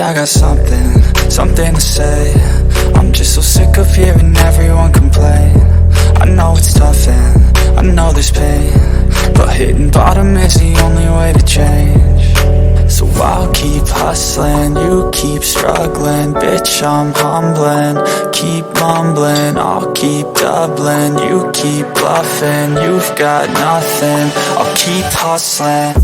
I got something to say. I'm just so sick of hearing everyone complain. I know it's tough and I know there's pain, but hitting bottom is the only way to change. So I'll keep hustling, you keep struggling. Bitch, I'm humbling, keep mumbling. I'll keep doubling, you keep bluffing. You've got nothing, I'll keep hustling.